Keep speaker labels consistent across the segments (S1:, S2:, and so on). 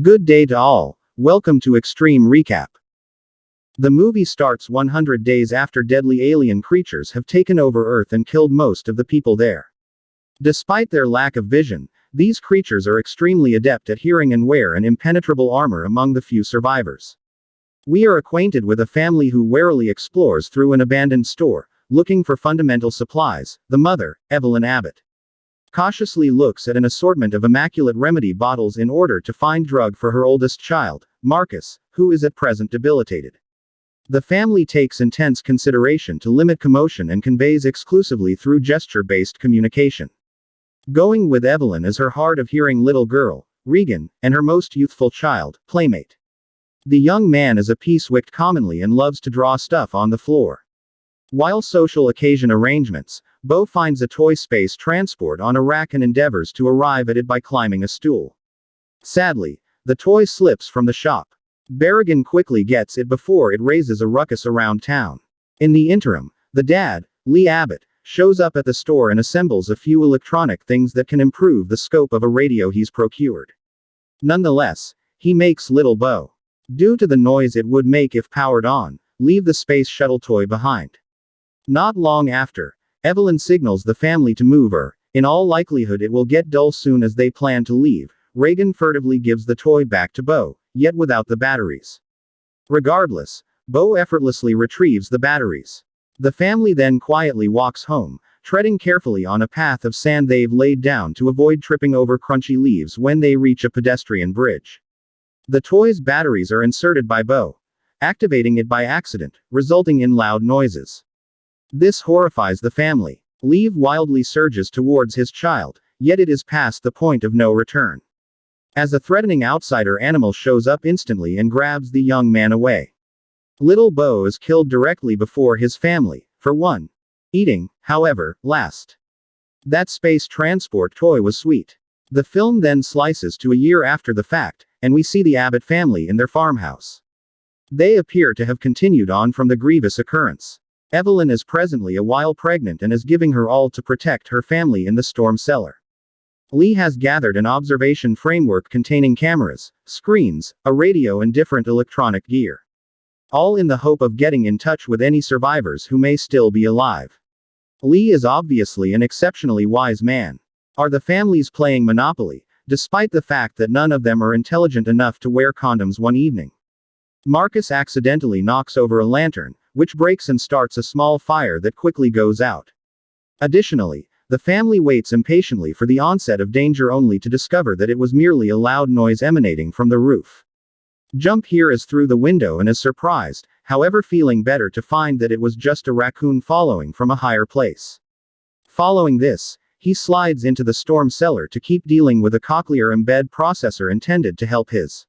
S1: Good day to all. Welcome to Extreme Recap. The movie starts 100 days after deadly alien creatures have taken over Earth and killed most of the people there. Despite their lack of vision, these creatures are extremely adept at hearing and wear an impenetrable armor among the few survivors. We are acquainted with a family who warily explores through an abandoned store, looking for fundamental supplies. The mother, Evelyn Abbott, cautiously looks at an assortment of immaculate remedy bottles in order to find drug for her oldest child, Marcus, who is at present debilitated. The family takes intense consideration to limit commotion and conveys exclusively through gesture-based communication. Going with Evelyn is her hard-of-hearing little girl, Regan, and her most youthful child, Playmate. The young man is a peacewicked commonly and loves to draw stuff on the floor. While social occasion arrangements, Bo finds a toy space transport on a rack and endeavors to arrive at it by climbing a stool. Sadly, the toy slips from the shop. Berrigan quickly gets it before it raises a ruckus around town. In the interim, the dad, Lee Abbott, shows up at the store and assembles a few electronic things that can improve the scope of a radio he's procured. Nonetheless, he makes little Bo, due to the noise it would make if powered on, leave the space shuttle toy behind. Not long after, Evelyn signals the family to move or, in all likelihood it will get dull soon as they plan to leave. Regan furtively gives the toy back to Bo, yet without the batteries. Regardless, Bo effortlessly retrieves the batteries. The family then quietly walks home, treading carefully on a path of sand they've laid down to avoid tripping over crunchy leaves when they reach a pedestrian bridge. The toy's batteries are inserted by Bo, activating it by accident, resulting in loud noises. This horrifies the family. Lee wildly surges towards his child, yet it is past the point of no return. As a threatening outsider animal shows up instantly and grabs the young man away. Little Bo is killed directly before his family, for one. Eating, however, last. That space transport toy was sweet. The film then slices to a year after the fact, and we see the Abbott family in their farmhouse. They appear to have continued on from the grievous occurrence. Evelyn is presently a while pregnant and is giving her all to protect her family in the storm cellar. Lee has gathered an observation framework containing cameras, screens, a radio and different electronic gear. All in the hope of getting in touch with any survivors who may still be alive. Lee is obviously an exceptionally wise man. Are the families playing Monopoly, despite the fact that none of them are intelligent enough to wear condoms one evening? Marcus accidentally knocks over a lantern, which breaks and starts a small fire that quickly goes out. Additionally, the family waits impatiently for the onset of danger only to discover that it was merely a loud noise emanating from the roof. Jump hears through the window and is surprised, however feeling better to find that it was just a raccoon following from a higher place. Following this, he slides into the storm cellar to keep dealing with a cochlear embed processor intended to help his.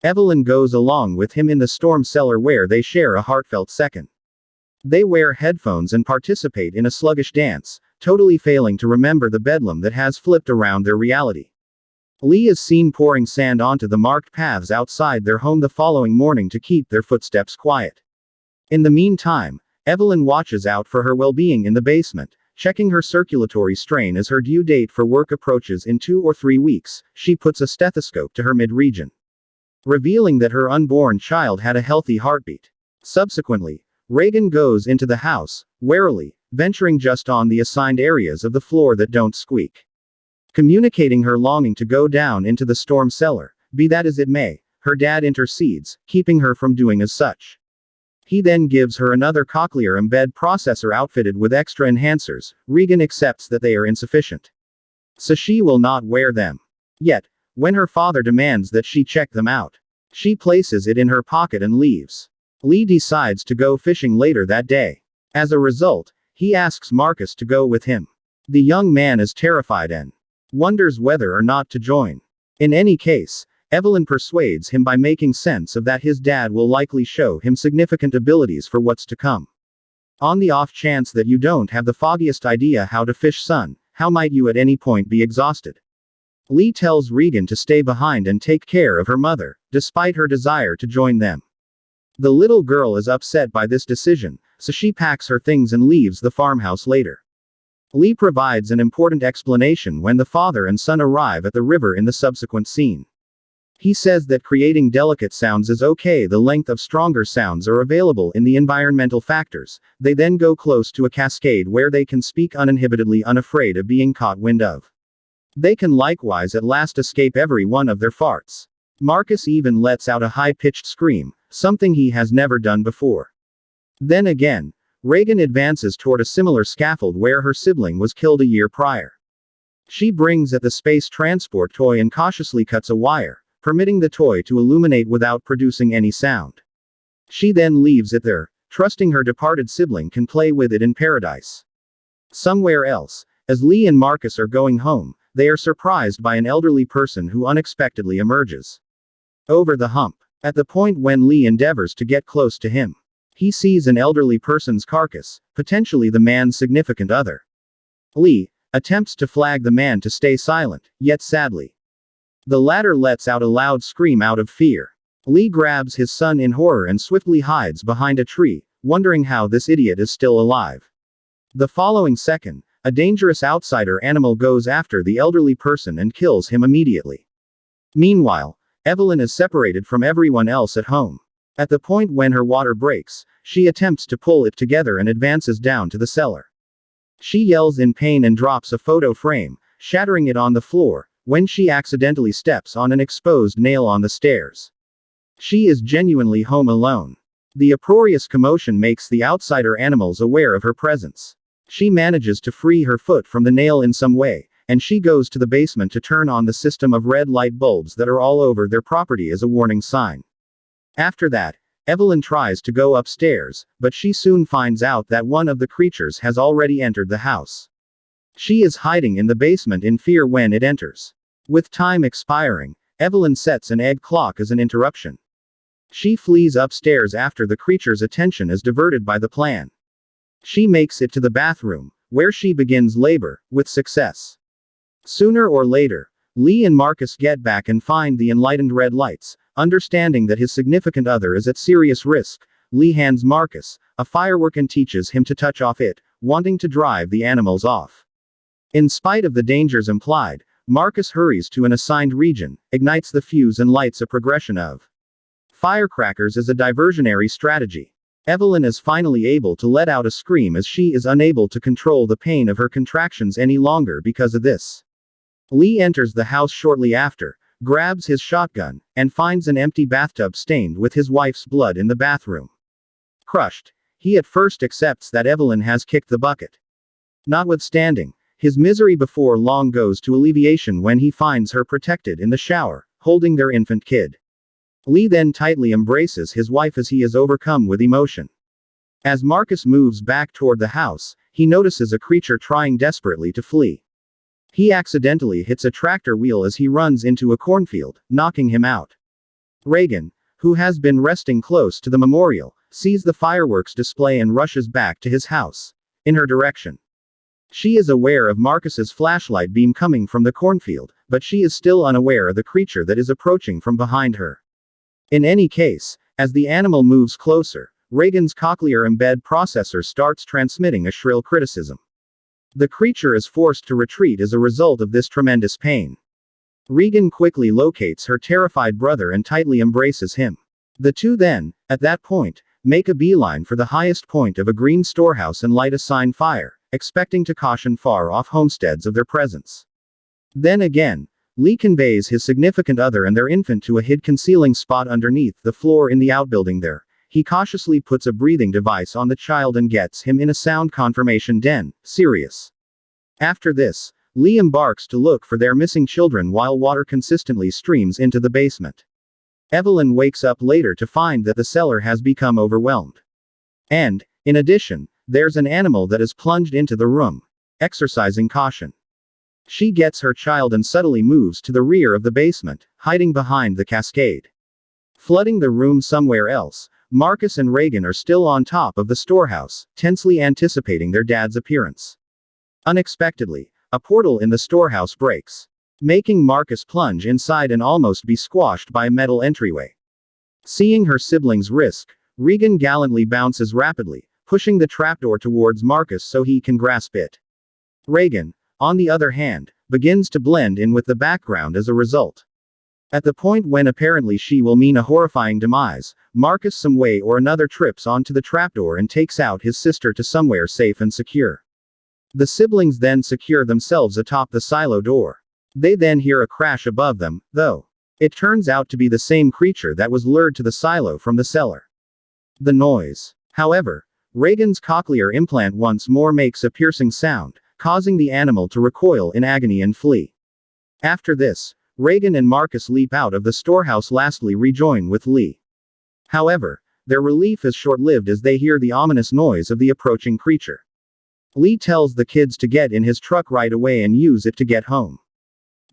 S1: Evelyn goes along with him in the storm cellar where they share a heartfelt second. They wear headphones and participate in a sluggish dance, totally failing to remember the bedlam that has flipped around their reality. Lee is seen pouring sand onto the marked paths outside their home the following morning to keep their footsteps quiet. In the meantime, Evelyn watches out for her well-being in the basement, checking her circulatory strain as her due date for work approaches in 2 or 3 weeks. She puts a stethoscope to her mid-region, revealing that her unborn child had a healthy heartbeat. Subsequently, Regan goes into the house, warily, venturing just on the assigned areas of the floor that don't squeak. Communicating her longing to go down into the storm cellar, be that as it may, her dad intercedes, keeping her from doing as such. He then gives her another cochlear embed processor outfitted with extra enhancers. Regan accepts that they are insufficient, so she will not wear them. Yet, when her father demands that she check them out, she places it in her pocket and leaves. Lee decides to go fishing later that day. As a result, he asks Marcus to go with him. The young man is terrified and wonders whether or not to join. In any case, Evelyn persuades him by making sense of that his dad will likely show him significant abilities for what's to come. On the off chance that you don't have the foggiest idea how to fish, son, how might you at any point be exhausted? Lee tells Regan to stay behind and take care of her mother, despite her desire to join them. The little girl is upset by this decision, so she packs her things and leaves the farmhouse later. Lee provides an important explanation when the father and son arrive at the river in the subsequent scene. He says that creating delicate sounds is okay. The length of stronger sounds are available in the environmental factors. They then go close to a cascade where they can speak uninhibitedly, unafraid of being caught wind of. They can likewise at last escape every one of their farts. Marcus even lets out a high-pitched scream, something he has never done before. Then again, Reagan advances toward a similar scaffold where her sibling was killed a year prior. She brings at the space transport toy and cautiously cuts a wire, permitting the toy to illuminate without producing any sound. She then leaves it there, trusting her departed sibling can play with it in paradise. Somewhere else, as Lee and Marcus are going home, they are surprised by an elderly person who unexpectedly emerges over the hump. At the point when Lee endeavors to get close to him, he sees an elderly person's carcass, potentially the man's significant other. Lee attempts to flag the man to stay silent, yet sadly, the latter lets out a loud scream out of fear. Lee grabs his son in horror and swiftly hides behind a tree, wondering how this idiot is still alive. The following second, a dangerous outsider animal goes after the elderly person and kills him immediately. Meanwhile, Evelyn is separated from everyone else at home. At the point when her water breaks, she attempts to pull it together and advances down to the cellar. She yells in pain and drops a photo frame, shattering it on the floor, when she accidentally steps on an exposed nail on the stairs. She is genuinely home alone. The uproarious commotion makes the outsider animals aware of her presence. She manages to free her foot from the nail in some way, and she goes to the basement to turn on the system of red light bulbs that are all over their property as a warning sign. After that, Evelyn tries to go upstairs, but she soon finds out that one of the creatures has already entered the house. She is hiding in the basement in fear when it enters. With time expiring, Evelyn sets an egg clock as an interruption. She flees upstairs after the creature's attention is diverted by the plan. She makes it to the bathroom, where she begins labor, with success. Sooner or later, Lee and Marcus get back and find the enlightened red lights. Understanding that his significant other is at serious risk, Lee hands Marcus a firework and teaches him to touch off it, wanting to drive the animals off. In spite of the dangers implied, Marcus hurries to an assigned region, ignites the fuse and lights a progression of firecrackers as a diversionary strategy. Evelyn is finally able to let out a scream as she is unable to control the pain of her contractions any longer because of this. Lee enters the house shortly after, grabs his shotgun, and finds an empty bathtub stained with his wife's blood in the bathroom. Crushed, he at first accepts that Evelyn has kicked the bucket. Notwithstanding, his misery before long goes to alleviation when he finds her protected in the shower, holding their infant kid. Lee then tightly embraces his wife as he is overcome with emotion. As Marcus moves back toward the house, he notices a creature trying desperately to flee. He accidentally hits a tractor wheel as he runs into a cornfield, knocking him out. Reagan, who has been resting close to the memorial, sees the fireworks display and rushes back to his house, in her direction. She is aware of Marcus's flashlight beam coming from the cornfield, but she is still unaware of the creature that is approaching from behind her. In any case, as the animal moves closer, Reagan's cochlear embed processor starts transmitting a shrill criticism. The creature is forced to retreat as a result of this tremendous pain. Regan quickly locates her terrified brother and tightly embraces him. The two then, at that point, make a beeline for the highest point of a green storehouse and light a sign fire, expecting to caution far-off homesteads of their presence. Then again, Lee conveys his significant other and their infant to a hid concealing spot underneath the floor in the outbuilding there. He cautiously puts a breathing device on the child and gets him in a sound confirmation den, serious. After this, Lee embarks to look for their missing children while water consistently streams into the basement. Evelyn wakes up later to find that the cellar has become overwhelmed. And, in addition, there's an animal that is plunged into the room, exercising caution. She gets her child and subtly moves to the rear of the basement, hiding behind the cascade. Flooding the room somewhere else, Marcus and Reagan are still on top of the storehouse, tensely anticipating their dad's appearance. Unexpectedly, a portal in the storehouse breaks, making Marcus plunge inside and almost be squashed by a metal entryway. Seeing her siblings' risk, Regan gallantly bounces rapidly, pushing the trapdoor towards Marcus so he can grasp it. Reagan, on the other hand, begins to blend in with the background as a result. At the point when apparently she will mean a horrifying demise, Marcus some way or another trips onto the trapdoor and takes out his sister to somewhere safe and secure. The siblings then secure themselves atop the silo door. They then hear a crash above them, though. It turns out to be the same creature that was lured to the silo from the cellar. The noise, however, Reagan's cochlear implant once more makes a piercing sound, causing the animal to recoil in agony and flee. After this, Reagan and Marcus leap out of the storehouse, lastly rejoin with Lee. However, their relief is short-lived as they hear the ominous noise of the approaching creature. Lee tells the kids to get in his truck right away and use it to get home.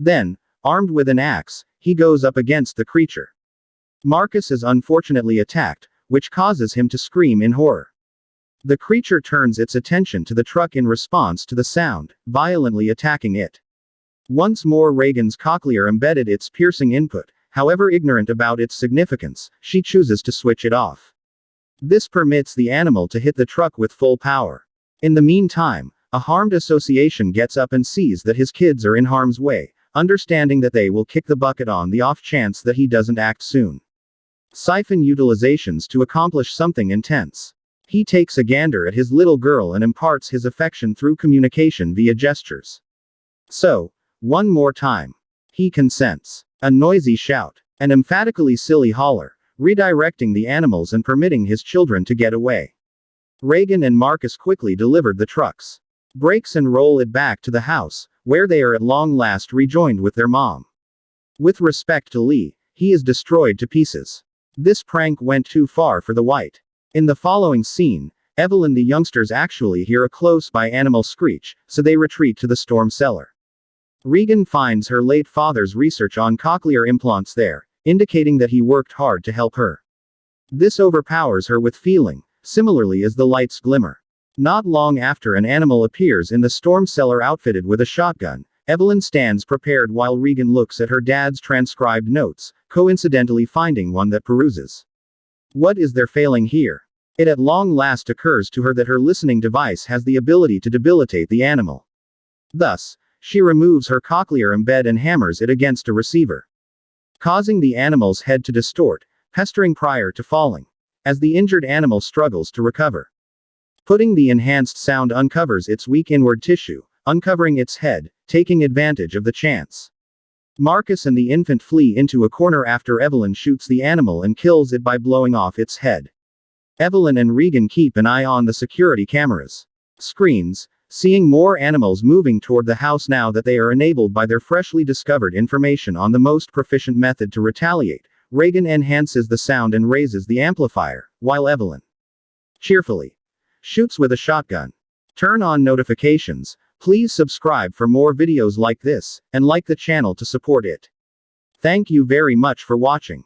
S1: Then, armed with an axe, he goes up against the creature. Marcus is unfortunately attacked, which causes him to scream in horror. The creature turns its attention to the truck in response to the sound, violently attacking it. Once more Reagan's cochlear embedded its piercing input, however ignorant about its significance, she chooses to switch it off. This permits the animal to hit the truck with full power. In the meantime, a harmed association gets up and sees that his kids are in harm's way, understanding that they will kick the bucket on the off chance that he doesn't act soon. Siphon utilizations to accomplish something intense. He takes a gander at his little girl and imparts his affection through communication via gestures. So, one more time. He consents. A noisy shout. An emphatically silly holler, redirecting the animals and permitting his children to get away. Reagan and Marcus quickly delivered the trucks. Brakes and roll it back to the house, where they are at long last rejoined with their mom. With respect to Lee, he is destroyed to pieces. This prank went too far for the white. In the following scene, Evelyn the youngsters actually hear a close-by animal screech, so they retreat to the storm cellar. Regan finds her late father's research on cochlear implants there, indicating that he worked hard to help her. This overpowers her with feeling, similarly as the lights glimmer. Not long after an animal appears in the storm cellar outfitted with a shotgun, Evelyn stands prepared while Regan looks at her dad's transcribed notes, coincidentally finding one that peruses. What is there failing here? It at long last occurs to her that her listening device has the ability to debilitate the animal. Thus, she removes her cochlear embed and hammers it against a receiver, causing the animal's head to distort, pestering prior to falling, as the injured animal struggles to recover. Putting the enhanced sound uncovers its weak inward tissue, uncovering its head, taking advantage of the chance. Marcus and the infant flee into a corner after Evelyn shoots the animal and kills it by blowing off its head. Evelyn and Regan keep an eye on the security cameras. Screens, seeing more animals moving toward the house now that they are enabled by their freshly discovered information on the most proficient method to retaliate. Regan enhances the sound and raises the amplifier, while Evelyn cheerfully shoots with a shotgun. Turn on notifications. Please subscribe for more videos like this, and like the channel to support it. Thank you very much for watching.